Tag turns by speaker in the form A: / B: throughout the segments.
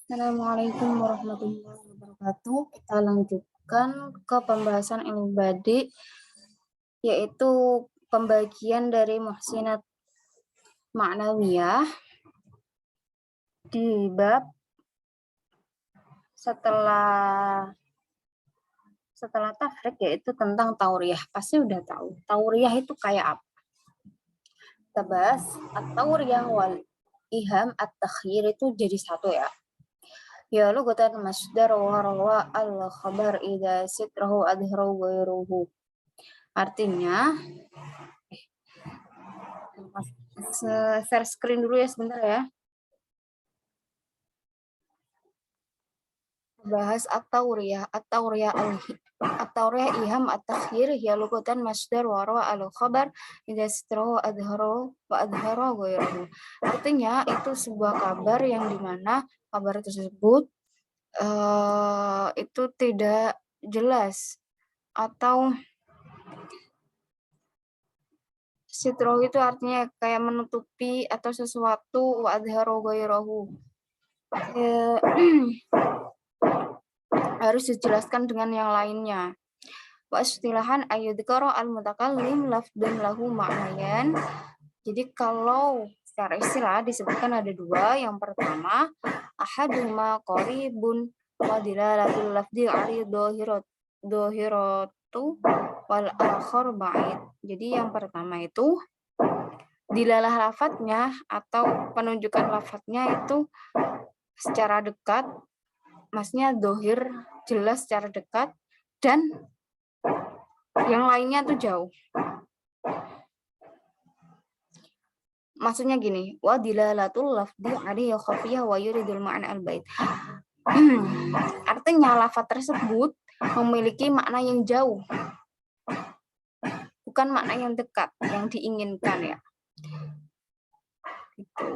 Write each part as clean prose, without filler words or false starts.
A: Assalamualaikum warahmatullahi wabarakatuh. Kita lanjutkan ke pembahasan ilmu badi, yaitu pembagian dari muhsinat ma'nawiyah di bab setelah tafrik, yaitu tentang tauriyah. Pasti udah tahu. Tauriyah itu kayak apa? Kita bahas at-tauriyah wal iham at-takhyir itu jadi satu ya. Ya lugatan masdar wa rawa al-khabar idza sitrahu adhrahu ghairuhu. Artinya, share screen dulu ya sebentar ya. Bahas at-tauriyah. At-tauriyah iham at-takhir ya lugatan masdar wa rawa al-khabar idza sitrahu adhrahu wa adhara ghairuhu. Artinya itu sebuah kabar yang dimana kabar tersebut itu tidak jelas atau sitroh itu artinya kayak menutupi atau sesuatu wa adhara ghairuhu. Harus dijelaskan dengan yang lainnya. Wa istilahan ayyudhkara al-mutakallim lafdun lahu ma'nayan. Jadi kalau secara istilah disebutkan ada dua. Yang pertama, ahaduhuma qaribun wa dilalatul lafdi ali dohiratu wal akhar ba'id. Jadi yang pertama itu dilalah lafadznya atau penunjukan lafadznya itu secara dekat, maksudnya dohir jelas secara dekat, dan yang lainnya tuh jauh. Maksudnya gini, wa dilalatul lafdi alaihi khafiyah wa yuridul ma'na al-bait. Artinya lafaz tersebut memiliki makna yang jauh, bukan makna yang dekat yang diinginkan ya. Gitu.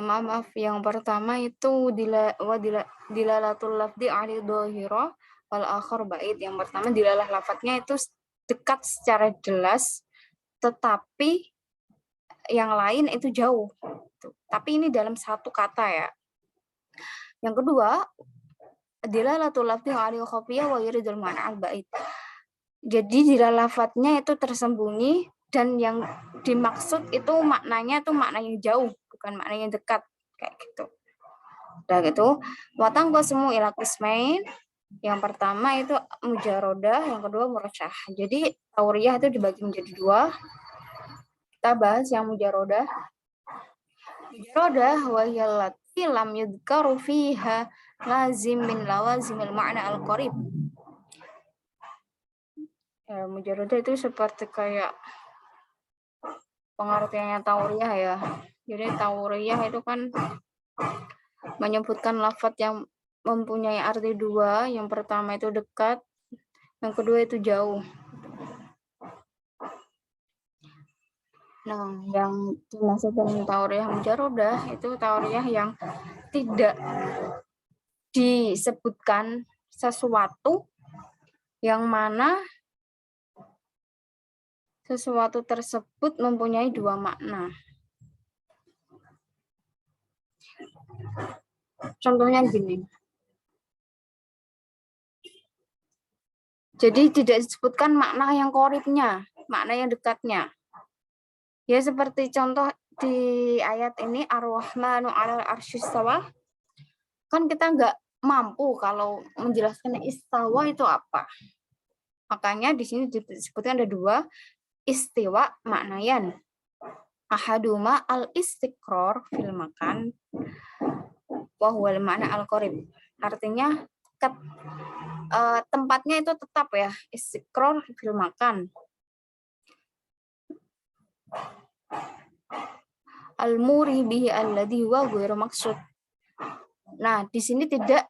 A: Maaf, yang pertama itu dilalatul lafdi ali dohiro wal akhar bait. Yang pertama dilalah lafadznya itu dekat secara jelas, tetapi yang lain itu jauh. Tapi ini dalam satu kata ya. Yang kedua, dilalatul lafdi ali khafiyah wa yuridul ma'na al bait. Jadi dilalah lafadznya itu tersembunyi dan yang dimaksud itu maknanya tuh makna yang jauh, bukan makna yang dekat kayak gitu. Udah gitu, watang qasmu ila qismain. Yang pertama itu mujarodah, yang kedua murasyah. Jadi tauriyah itu dibagi menjadi dua. Kita bahas yang mujarodah. Mujarodah wa yallati lam yudhkaru fiha lazim min lawazimil ma'na al-qarib. Ya, mujarodah itu seperti kayak pengertiannya tauriyah ya. Jadi tauriyah itu kan menyebutkan lafaz yang mempunyai arti dua. Yang pertama itu dekat, yang kedua itu jauh. Nah, yang dimaksud dengan tauriyah mujarodah itu tauriyah yang tidak disebutkan sesuatu yang mana sesuatu tersebut mempunyai dua makna. Contohnya gini. Jadi tidak disebutkan makna yang qoribnya, makna yang dekatnya. Ya seperti contoh di ayat ini Ar-Rahmanu 'alal 'arsy istawa. Kan kita nggak mampu kalau menjelaskan istawa itu apa. Makanya di sini disebutkan ada dua istiwa maknayan. Ahaduma al-istiqrar fil makan wa huwal makna al-qarib. Artinya tempatnya itu tetap ya, istiqrar fil makan. Al-muri bihi alladhi wa ghairu maksud. Nah, di sini tidak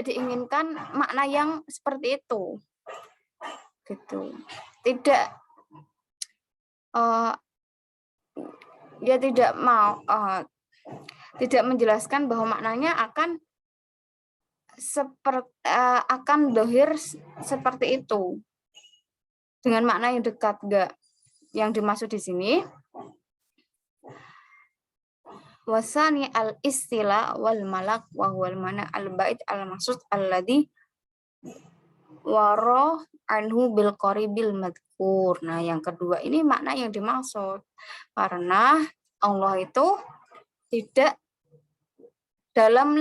A: diinginkan makna yang seperti itu. Gitu. Tidak dia tidak mau tidak menjelaskan bahwa maknanya akan akan dohir seperti itu dengan makna yang dekat. Enggak, yang dimaksud di sini wasani al istila wal malak wa huwal mana al bait al maksud alladhi waro anhu bil qaribil madkur. Nah, yang kedua ini makna yang dimaksud karena Allah itu tidak dalam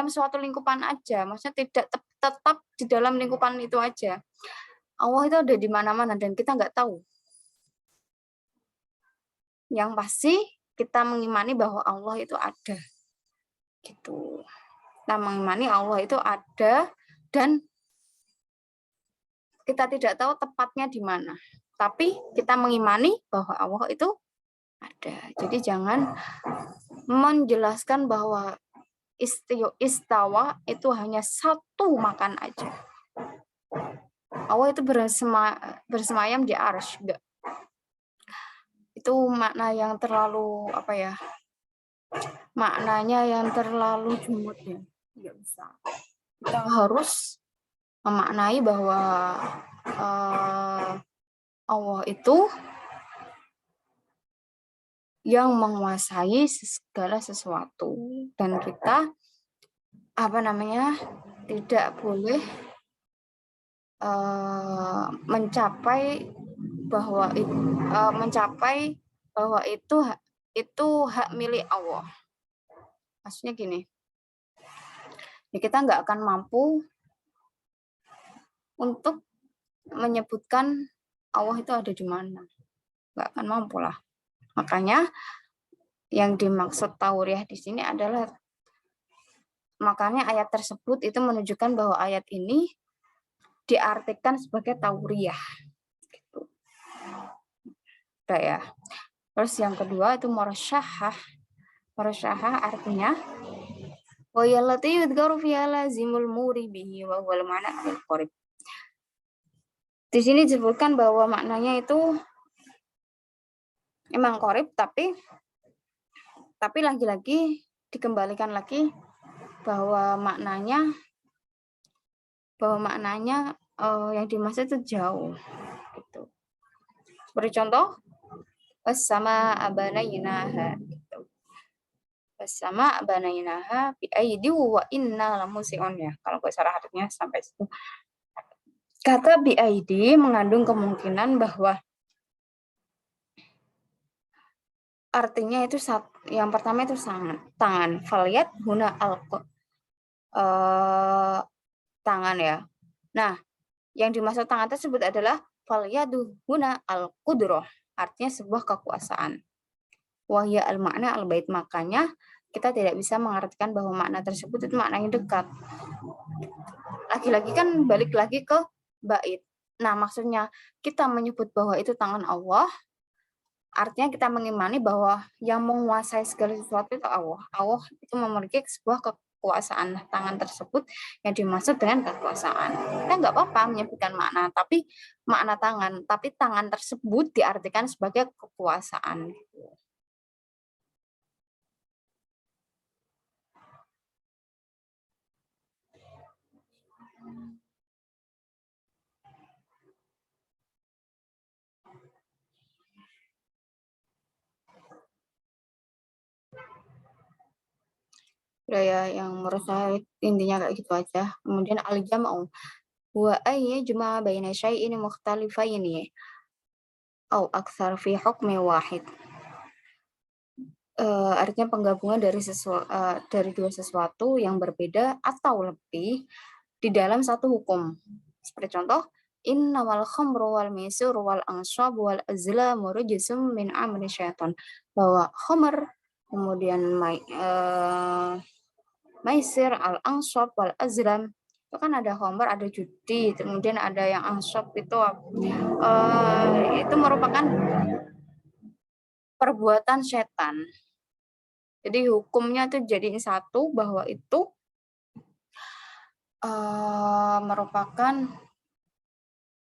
A: suatu lingkupan aja, maksudnya tidak tetap di dalam lingkupan itu aja. Allah itu ada di mana-mana dan kita nggak tahu. Yang pasti kita mengimani bahwa Allah itu ada. Gitu. Kita mengimani Allah itu ada dan kita tidak tahu tepatnya di mana. Tapi kita mengimani bahwa Allah itu ada. Jadi jangan menjelaskan bahwa istawa itu hanya satu makan aja. Allah itu bersemayam di arsy. Enggak. Itu makna yang terlalu maknanya yang terlalu jumut ya. Enggak bisa. Kita harus memaknai bahwa Allah itu yang menguasai segala sesuatu dan kita tidak boleh mencapai bahwa itu hak milik Allah. Maksudnya gini, ya kita nggak akan mampu untuk menyebutkan Allah itu ada di mana, nggak akan mampu lah. Makanya yang dimaksud tauriah di sini adalah, makanya ayat tersebut itu menunjukkan bahwa ayat ini diartikan sebagai tauriah. Gitu. Udah ya. Terus yang kedua itu murasyahah. Murasyahah artinya wa yallati yudgaru fi lazimul muri bihi wa huwal ma'na al-qarib. Di sini disebutkan bahwa maknanya itu emang qarib, tapi lagi-lagi dikembalikan lagi bahwa maknanya yang dimaksud itu jauh gitu. Seperti contoh was-sama abanainaha gitu. Was-sama abanainaha bi aidi wa inna lamusiun ya. Kalau gue salah artinya sampai situ. Kata bi aidi mengandung kemungkinan bahwa artinya itu yang pertama itu tangan. Faliyat huna tangan ya. Nah, yang dimaksud tangan tersebut adalah faliyadu huna al-qudrah, artinya sebuah kekuasaan. Wahya al-makna al-bait, makanya kita tidak bisa mengartikan bahwa makna tersebut itu makna yang dekat. Lagi-lagi kan balik lagi ke bait. Nah, maksudnya kita menyebut bahwa itu tangan Allah, artinya kita mengimani bahwa yang menguasai segala sesuatu itu Allah. Allah itu memiliki sebuah kekuasaan. Tangan tersebut yang dimaksud dengan kekuasaan. Kita nggak apa-apa menyebutkan makna, tapi makna tangan. Tapi tangan tersebut diartikan sebagai kekuasaan. Udah ya, yang menurut saya intinya kayak gitu aja. Kemudian al-jam'u wa ayya juma baina syai'in mukhtalifaini au aktsar fi hukmi wahid. Artinya penggabungan dari dua sesuatu yang berbeda atau lebih di dalam satu hukum. Seperti contoh, innamal khamru wal maisir wal ansab wal azlamu rijsum min amali syaitan. Bahwa khamr, kemudian maisir, al-ansab, wal azlam, itu kan ada khamr, ada judi, kemudian ada yang ansab itu merupakan perbuatan setan. Jadi hukumnya itu jadi satu bahwa itu merupakan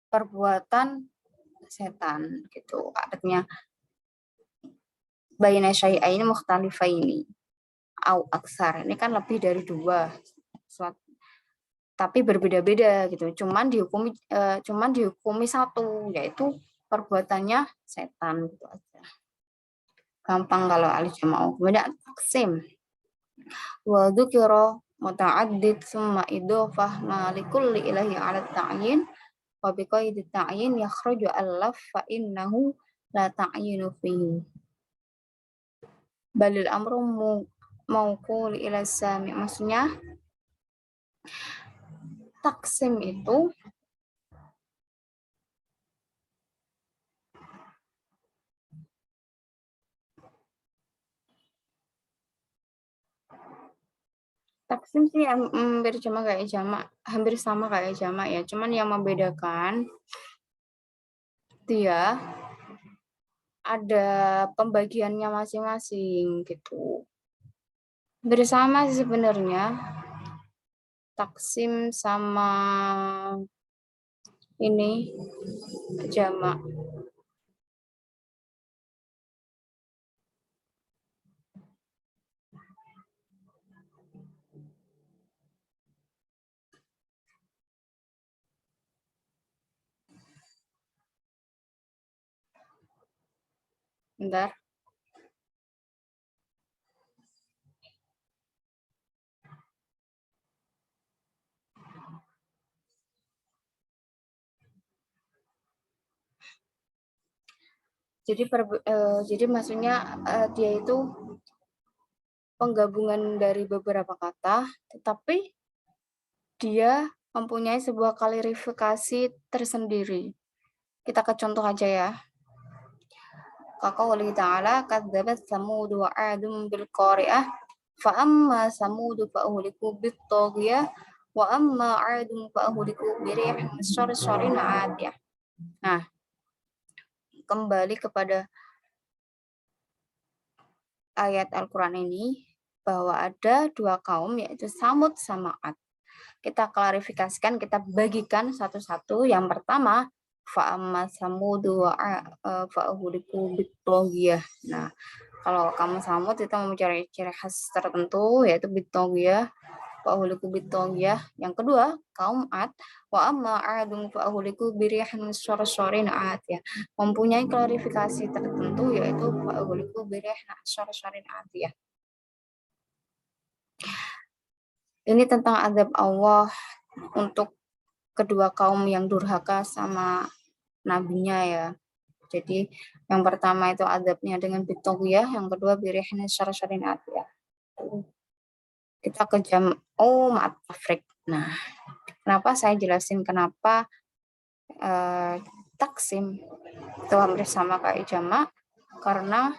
A: perbuatan setan gitu. Artinya baina syai'aini mukhtalifaini. au aksar. Ini kan lebih dari 2. Tapi berbeda-beda gitu. Cuman dihukumi satu, yaitu perbuatannya setan gitu aja. Gampang kalau alif jama'u. Kemudian taksim. Wa dzukira muta'addid summa idhofah ma likulli ilahi 'ala ta'yin wa biqaidi ta'yin yakhruju al-laf fa innahu la ta'yinu fihi. Balil amru mauqul ila sami. Maksudnya taksim itu taksim sih hampir hampir sama kayak jamak ya. Cuman yang membedakan dia ada pembagiannya masing-masing gitu. Bersama sih sebenarnya taksim sama ini jamak. Bentar. Jadi maksudnya dia itu penggabungan dari beberapa kata, tetapi dia mempunyai sebuah klarifikasi tersendiri. Kita ke contoh aja ya. Kaqouli ta'ala kadzabat samud wa 'adun bil qari'ah fa amma samud fa uhliku bit taghiyah wa amma 'adun fa uhliku bi rihin syarsyar 'atiyah. Nah, kembali kepada ayat Al-Qur'an ini bahwa ada 2 kaum yaitu Samud sama 'Ad. Kita klarifikasikan, kita bagikan satu-satu. Yang pertama, fa'amma samudu fa'uhuliku bittogiyah. Nah, kalau kamu samud itu mempunyai ciri khas tertentu yaitu bittogiyah, fa'uhuliku bittogiyah. Yang kedua, kaum Ad, wa amma adung fa'uhuliku birihan syarsyurin atiyah. Mempunyai klarifikasi tertentu yaitu fa'uhuliku birihan syarsyurin atiyah. Ini tentang azab Allah untuk kedua kaum yang durhaka sama nabinya ya. Jadi yang pertama itu azabnya dengan bitogiyah, yang kedua birihna syarsyurin atiyah. Kita ke ma'at tafrik. Nah, kenapa saya jelasin kenapa taksim itu hampir sama kayak jamak, karena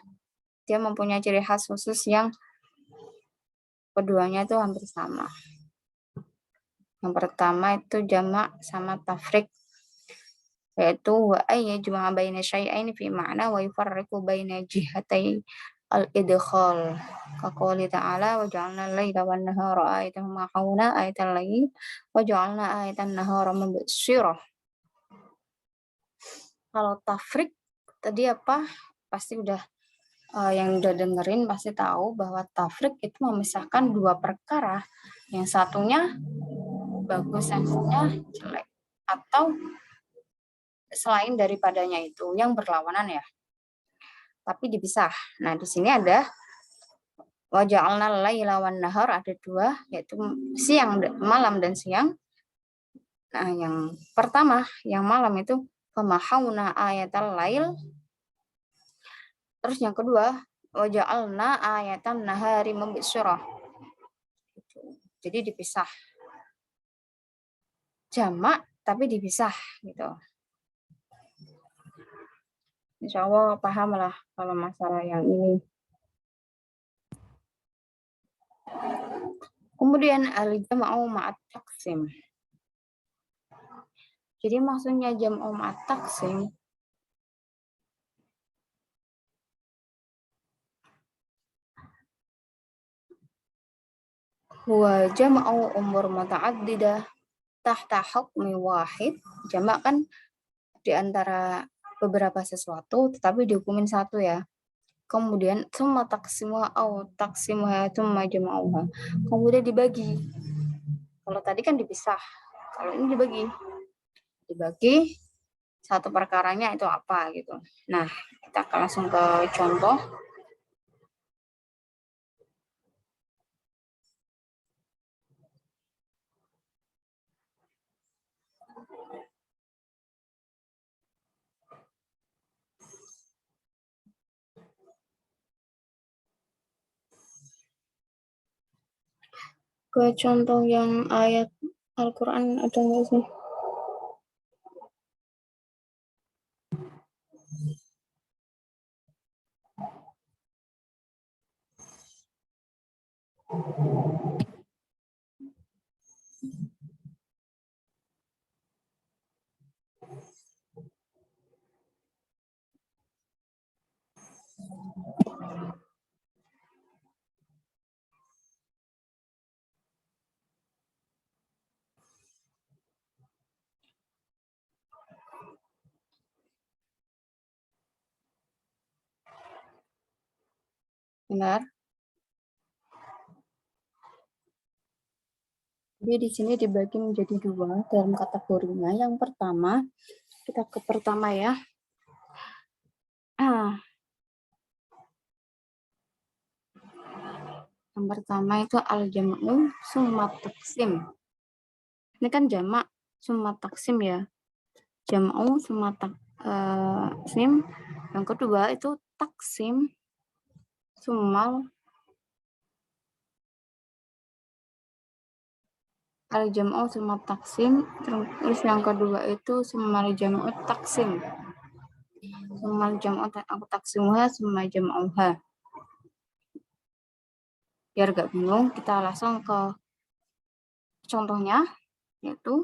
A: dia mempunyai ciri khas khusus yang keduanya itu hampir sama. Yang pertama itu jamak sama tafrik, yaitu wa ayyajma'a baina syai'ain fi ma'na wa yufarriqu baina jihatai al-idkhal. Kaqouli ta'ala wa ja'alna al-laila wan nahara ayatan mahawna ayatal lail wa ja'alna ayatan nahara mubsirah. Kalau tafrik tadi apa? Pasti udah yang udah dengerin pasti tahu bahwa tafrik itu memisahkan 2 perkara. Yang satunya bagus, yang satunya jelek, atau selain daripadanya itu yang berlawanan ya, tapi dipisah. Nah, di sini ada waja'alna laila wan nahar, ada 2 yaitu siang, malam dan siang. Nah, yang pertama yang malam itu famahawna ayatal lail, terus yang kedua waja'alna ayatan nahari mubsirah. Jadi dipisah, jamak tapi dipisah gitu. Insya Allah paham lah kalau masalah yang ini. Kemudian al-jam'u ma'at taksim. Jadi maksudnya jam'u ma'at taksim huwa jam'u umur muta'addidah tahta hukmi wahid. Jamak kan di antara beberapa sesuatu tetapi dihukumin satu ya. kemudian summa taksimuha au taksimuha summa jama'uha, kemudian dibagi. Kalau tadi kan dipisah, kalau ini dibagi satu perkaranya itu apa gitu. Nah, kita langsung ke contoh. Ke contoh yang ayat Al-Quran ada nggak sih? Benar. Jadi di sini dibagi menjadi dua dalam kategorinya. Yang pertama, kita ke pertama ya. Yang pertama itu al-jam'u summa taksim. Ini kan jamak summa taksim ya. Jam'u summa taksim. Yang kedua itu taksim summa al-jam'u summa taksim. Terus yang kedua itu summa al-jam'u taksim. Summa al-jam'u taksimuha summa jam'uha. Biar gak bingung, kita langsung ke contohnya, yaitu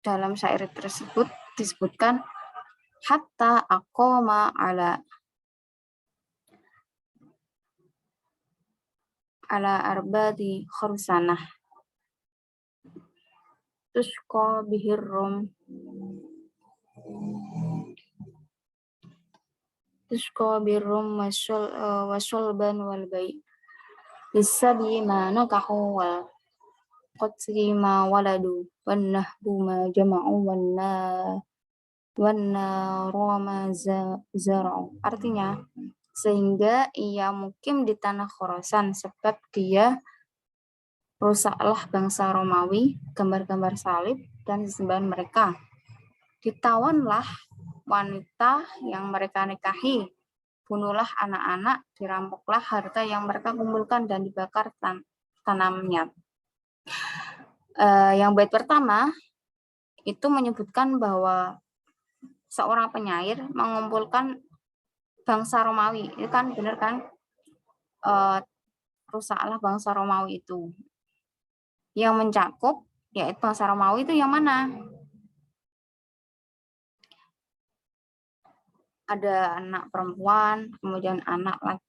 A: dalam syair tersebut disebutkan hatta aqama ala arbadi khursanah tusqa bihir rum wasulban wal bai bisabi ma nakahu wal qatri ma waladu wan nahbu ma jama'u wan roma zara'u. Artinya, sehingga ia mukim di tanah Khurasan sebab dia rusaklah bangsa Romawi, gambar-gambar salib dan sesembahan mereka. Ditawanlah wanita yang mereka nikahi, bunuhlah anak-anak, dirampoklah harta yang mereka kumpulkan dan dibakar tanamnya. Yang bait pertama itu menyebutkan bahwa seorang penyair mengumpulkan bangsa Romawi. Itu kan benar kan? Rusaklah bangsa Romawi itu. Yang mencakup yaitu bangsa Romawi itu yang mana? Ada anak perempuan, kemudian anak-anak,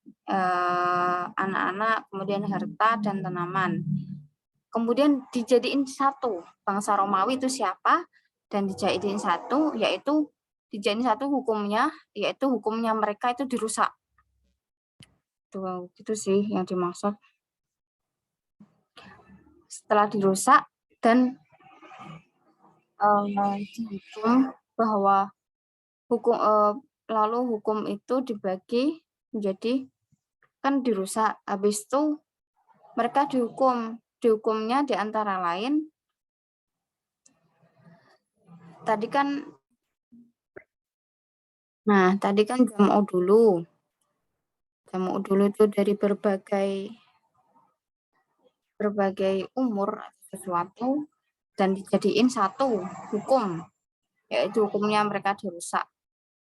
A: kemudian harta dan tanaman. Kemudian dijadiin satu, bangsa Romawi itu siapa, dan dijadiin satu, yaitu dijadiin satu hukumnya, yaitu hukumnya mereka itu dirusak. Tuh, itu sih yang dimaksud. Setelah dirusak dan dihitung bahwa hukum lalu hukum itu dibagi menjadi kan dirusak, habis itu mereka dihukumnya di antara lain tadi kan jam'u dulu itu dari berbagai umur sesuatu dan dijadiin satu hukum, yaitu hukumnya mereka dirusak.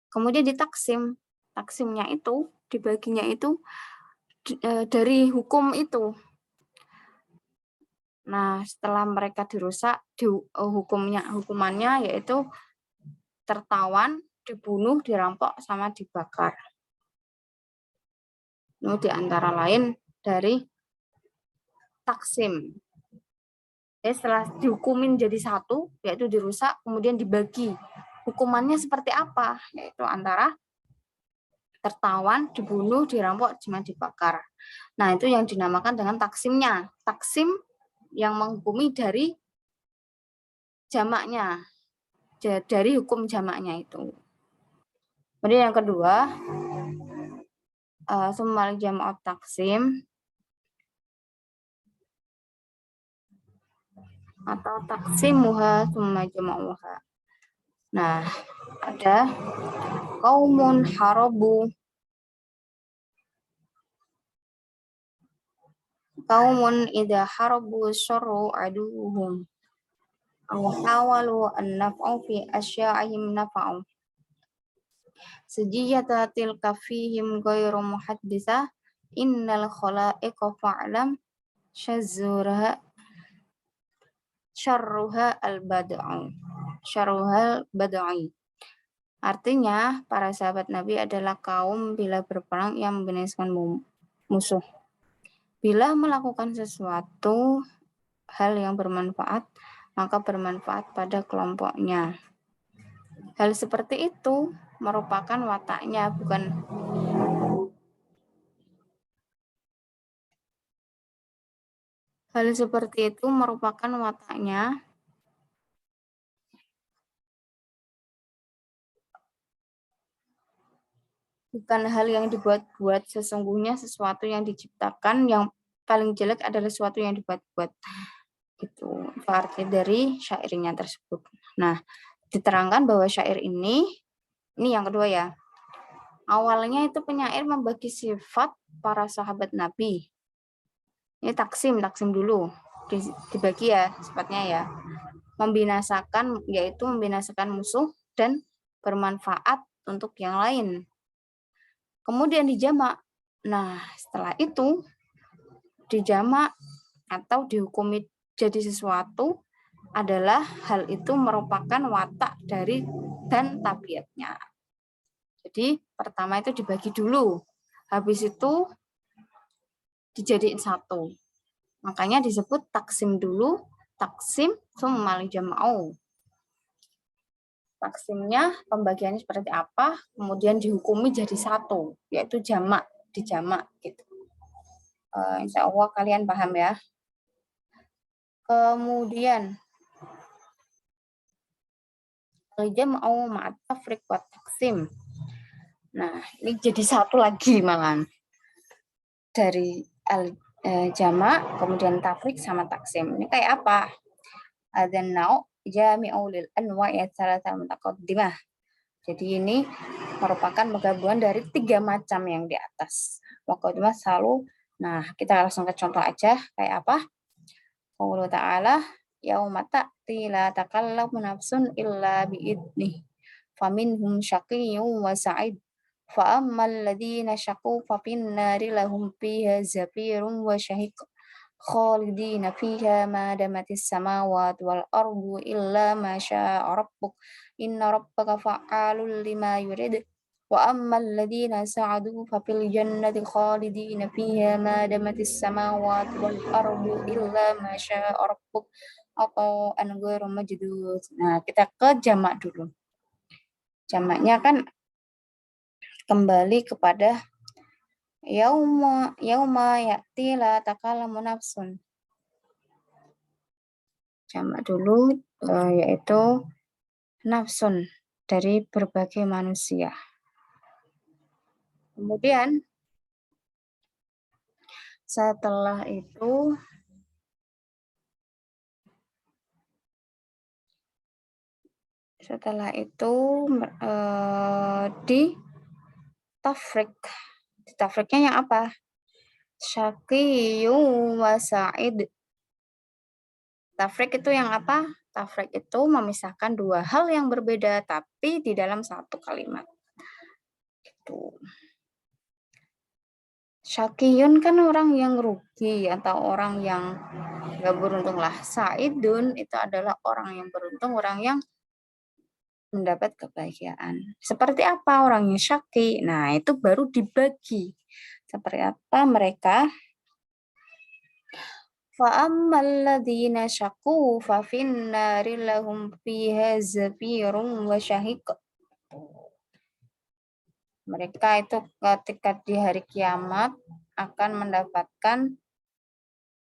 A: Kemudian taksimnya itu dibaginya itu dari hukum itu. Nah, setelah mereka dirusak, hukumannya yaitu tertawan, dibunuh, dirampok, sama dibakar. Itu di antara lain dari taksim. Jadi setelah dihukumin jadi satu, yaitu dirusak, kemudian dibagi. Hukumannya seperti apa? Yaitu antara tertawan, dibunuh, dirampok, cuma dibakar. Nah, itu yang dinamakan dengan taksimnya. Taksim yang menghukumi dari jamaknya, dari hukum jamaknya itu. Kemudian yang kedua, sumal jam'at taksim atau taksimuha summa jama'uha. Nah, ada qaumun harabu, qaumun idza harabu syarru aduhum aw hawalu an naf'u fi asya'ihim naf'u sejiyata tilka fihim ghairu muhaddisa innal khalaiqa fa'lam syazurha syarruha al-bad'u syarruhal bad'i. Artinya, para sahabat Nabi adalah kaum bila berperang yang membinasakan musuh. Bila melakukan sesuatu hal yang bermanfaat, maka bermanfaat pada kelompoknya. Hal seperti itu merupakan wataknya, bukan hal seperti itu merupakan wataknya, bukan hal yang dibuat-buat. Sesungguhnya sesuatu yang diciptakan yang paling jelek adalah sesuatu yang dibuat-buat. Itu arti dari syairnya tersebut. Nah, diterangkan bahwa syair ini yang kedua ya. Awalnya itu penyair membagi sifat para sahabat Nabi. Ini taksim dulu. Dibagi ya sifatnya ya. Membinasakan, yaitu membinasakan musuh dan bermanfaat untuk yang lain. Kemudian dijamak. Nah, setelah itu dijamak atau dihukumi jadi sesuatu adalah hal itu merupakan watak dari dan tabiatnya. Jadi pertama itu dibagi dulu, habis itu dijadiin satu. Makanya disebut taksim dulu, taksim summal jam'u. Taksimnya pembagiannya seperti apa, kemudian dihukumi jadi satu, yaitu jamak, dijamak gitu. Insya Allah kalian paham ya. Kemudian al-jam'u ma'at tafriq wa taksim. Nah, ini jadi satu lagi malah. Dari jamak, kemudian tafriq sama taksim. Ini kayak apa? Adzan nau' jami'u lil anwa'i tsalatsah mutaqaddimah. Jadi ini merupakan penggabungan dari 3 macam yang di atas. Muqaddimah selalu. Nah, kita langsung ke contoh aja kayak apa? Qaulu ta'ala yauma ta'ti la takallamu nafsun illa bi'idnih. Faminhum syaqiyyun wa sa'id. Fa ammal ladzina syaqu fa finnari lahum fiha zafirun wa syahiq khalidina fiha ma damatis samawati wal ardu illa ma syaa rabbuk inna rabbaka fa'alul lima yurid wa ammal ladzina sa'adu fa fil jannati khalidina fiha ma damatis samawati wal ardu illa ma syaa rabbuk atau an ghairu majdud. Nah, kita ke jamak dulu. Jamaknya kan kembali kepada yauma ya'ti la takallamu nafsun. Jamak dulu yaitu nafsun dari berbagai manusia. Kemudian setelah itu di tafrik. Di tafriknya yang apa? Syaqiyyu wa sa'id. Tafrik itu yang apa? Tafrik itu memisahkan dua hal yang berbeda tapi di dalam satu kalimat. Gitu. Syaqiyun kan orang yang rugi atau orang yang gak beruntung lah. Sa'idun itu adalah orang yang beruntung, orang yang mendapat kebahagiaan. Seperti apa orangnya syaqi? Nah, itu baru dibagi. Seperti apa mereka? فَأَمَّا الَّذِينَ شَقُوا فَفِي النَّارِ لَهُمْ فِيهَا زَفِيرٌ وَشَهِيقٌ. Mereka itu ketika di hari kiamat akan mendapatkan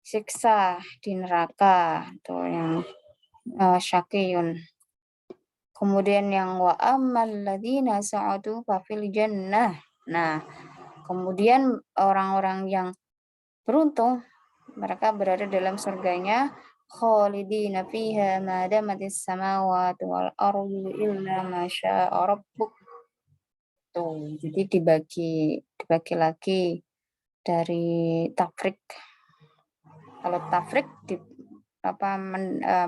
A: siksa di neraka, itu yang syaqiyun. Kemudian yang wa ammal ladzina sa'adu fafil jannah. Nah, kemudian orang-orang yang beruntung mereka berada dalam surganya khalidina fiha ma damatis samawati wal ardu illa ma syaa rabbuk. Tuh, jadi dibagi lagi dari tafrik. Kalau tafrik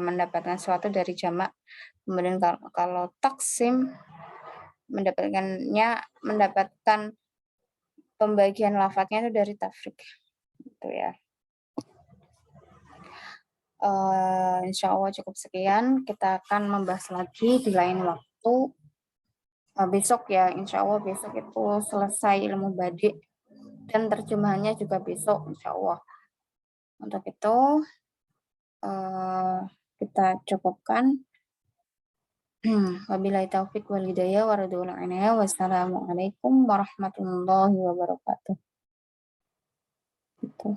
A: mendapatkan sesuatu dari jamak. Kemudian kalau taksim mendapatkan pembagian lafadznya itu dari tafrik. Itu ya. Insya Allah cukup sekian. Kita akan membahas lagi di lain waktu. Besok ya, insya Allah besok itu selesai ilmu badi dan terjemahannya juga besok, insya Allah. Untuk itu kita cukupkan. Wabillahi taufik wal hidayah waradul inayah. Wassalamualaikum warahmatullahi wabarakatuh. Gitu.